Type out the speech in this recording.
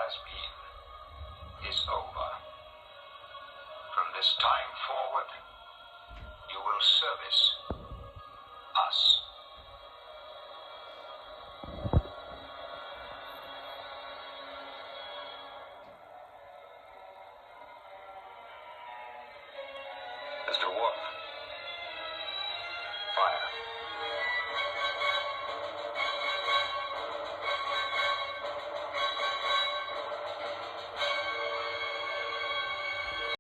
has been is over. From this time forward, you will service us. Mr. Worf. Fire.